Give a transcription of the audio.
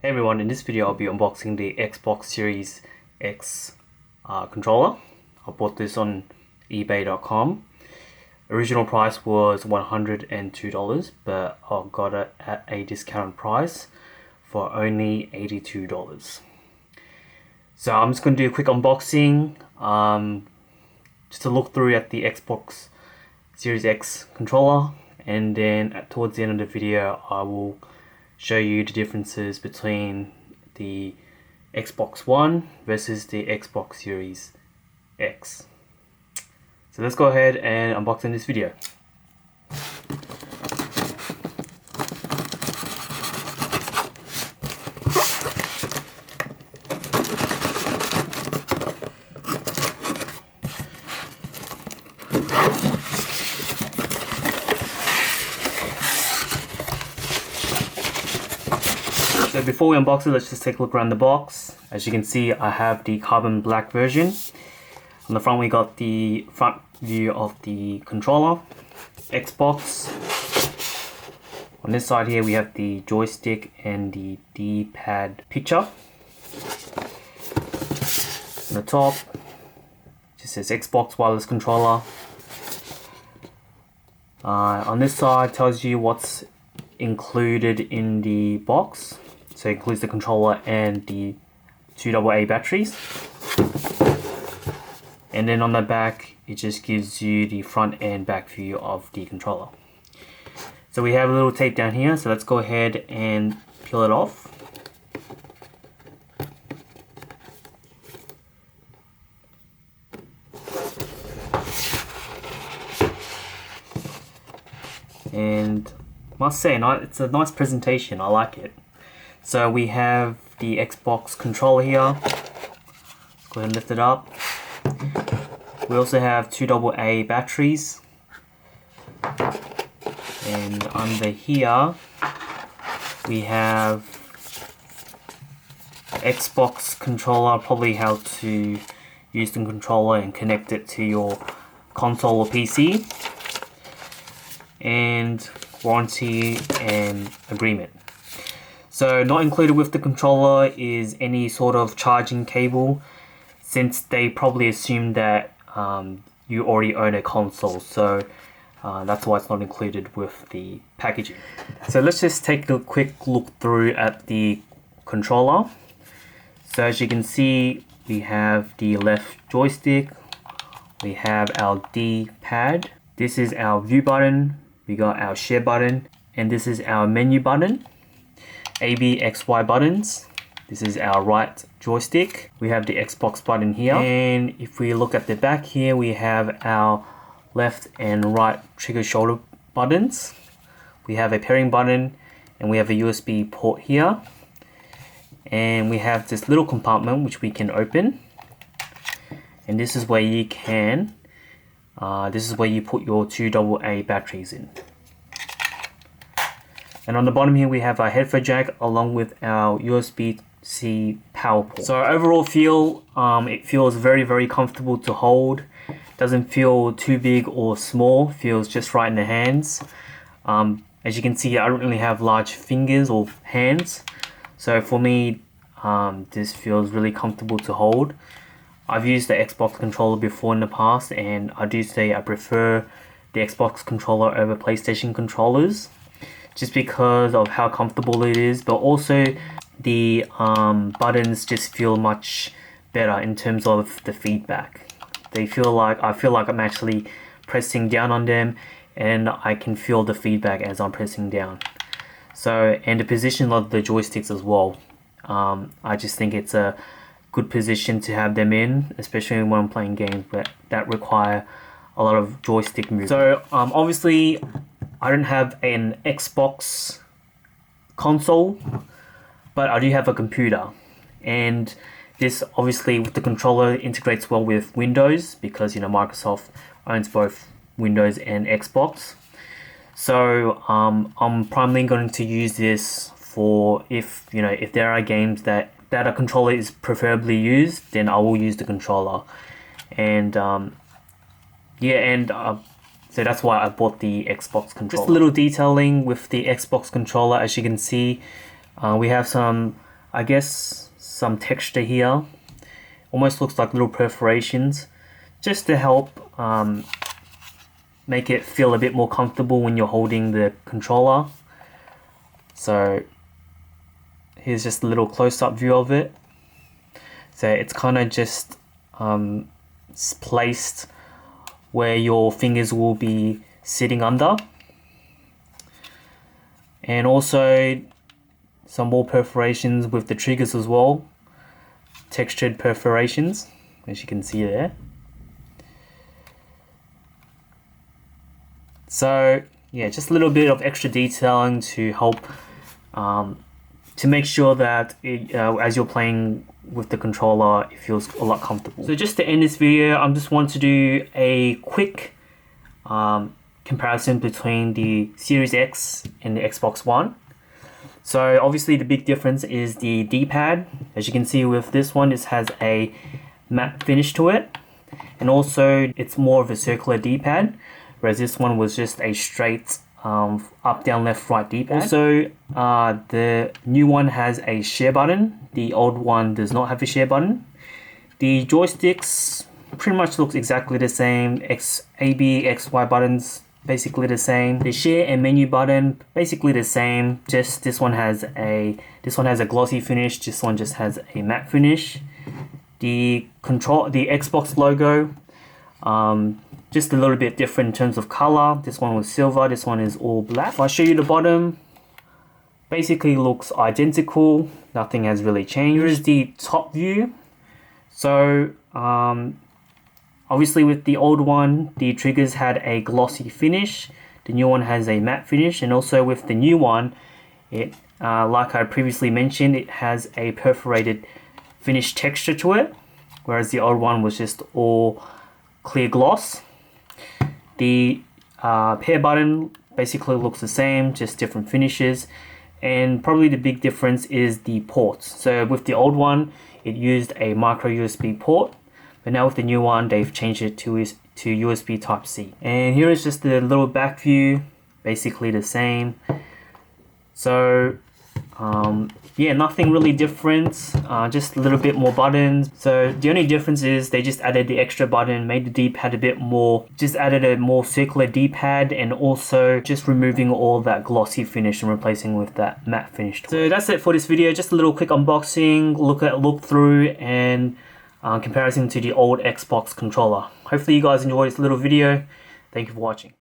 Hey everyone, in this video I'll be unboxing the Xbox Series X controller. I bought this on ebay.com. Original price was $102, but I got it at a discounted price for only $82. So I'm just going to do a quick unboxing, just to look through at the Xbox Series X controller, and then towards the end of the video I will show you the differences between the Xbox One versus the Xbox Series X. So let's go ahead and unbox in this video. So before we unbox it, let's just take a look around the box. As you can see, I have the carbon black version. On the front we got the front view of the controller, Xbox. On this side here we have the joystick and the D-pad picture. On the top, it just says Xbox wireless controller. On this side tells you what's included in the box. So it includes the controller and the 2 AA batteries. And then on the back, it just gives you the front and back view of the controller. So we have a little tape down here, so let's go ahead and peel it off. And must say, it's a nice presentation, I like it. So we have the Xbox controller here. Let's go ahead and lift it up. We also have 2 AA batteries. And under here, we have Xbox controller, probably how to use the controller and connect it to your console or PC. And warranty and agreement. So not included with the controller is any sort of charging cable, since they probably assume that you already own a console, so that's why it's not included with the packaging. So let's just take a quick look through at the controller. So as you can see, we have the left joystick, we have our D-pad, this is our view button, we got our share button, and this is our menu button. A, B, X, Y buttons. This is our right joystick. We have the Xbox button here. And if we look at the back here, we have our left and right trigger shoulder buttons. We have a pairing button, and we have a USB port here. And we have this little compartment which we can open. And this is where you can, this is where you put your 2 AA batteries in. And on the bottom here we have our headphone jack along with our USB-C power port. So overall feel, it feels very comfortable to hold. Doesn't feel too big or small, feels just right in the hands. As you can see, I don't really have large fingers or hands. So for me, this feels really comfortable to hold. I've used the Xbox controller before in the past, and I do say I prefer the Xbox controller over PlayStation controllers, just because of how comfortable it is, but also the buttons just feel much better in terms of the feedback. I feel like I'm actually pressing down on them, and I can feel the feedback as I'm pressing down. So, and the position of the joysticks as well. I just think it's a good position to have them in, especially when I'm playing games that require a lot of joystick movement. So obviously I don't have an Xbox console, but I do have a computer, and this obviously with the controller integrates well with Windows, because Microsoft owns both Windows and Xbox. So I'm primarily going to use this for if there are games that a controller is preferably used, then I will use the controller. And so that's why I bought the Xbox controller. Just a little detailing with the Xbox controller. As you can see, we have some I guess, some texture here. Almost looks like little perforations, just to help make it feel a bit more comfortable when you're holding the controller. So here's just a little close-up view of it. So it's kind of just placed where your fingers will be sitting under. And also some more perforations with the triggers as well. Textured perforations, as you can see there. So yeah, just a little bit of extra detailing to help to make sure that as you're playing with the controller, it feels a lot comfortable. So just to end this video, I just want to do a quick comparison between the Series X and the Xbox One. So obviously the big difference is the D-pad. As you can see with this one, this has a matte finish to it. And also it's more of a circular D-pad, whereas this one was just a straight up, down, left, right D-pad. Also, the new one has a share button. The old one does not have a share button. The joysticks pretty much looks exactly the same. A, B, X, Y buttons basically the same. The share and menu button basically the same. Just this one has a glossy finish. This one just has a matte finish. The Xbox logo, just a little bit different in terms of color. This one was silver. This one is all black. If I show you the bottom, basically looks identical. Nothing has really changed. Here is the top view. So obviously with the old one, the triggers had a glossy finish. The new one has a matte finish, and also with the new one, it like I previously mentioned, it has a perforated finish texture to it, whereas the old one was just all clear gloss. The pair button basically looks the same, just different finishes, and probably the big difference is the ports. So with the old one, it used a micro USB port, but now with the new one, they've changed it to USB Type-C. And here is just the little back view, basically the same. So yeah, nothing really different, just a little bit more buttons. So the only difference is they just added the extra button, made the D-pad a bit more, just added a more circular D-pad, and also just removing all that glossy finish and replacing with that matte finish. So that's it for this video, just a little quick unboxing, look through, and comparison to the old Xbox controller. Hopefully you guys enjoyed this little video. Thank you for watching.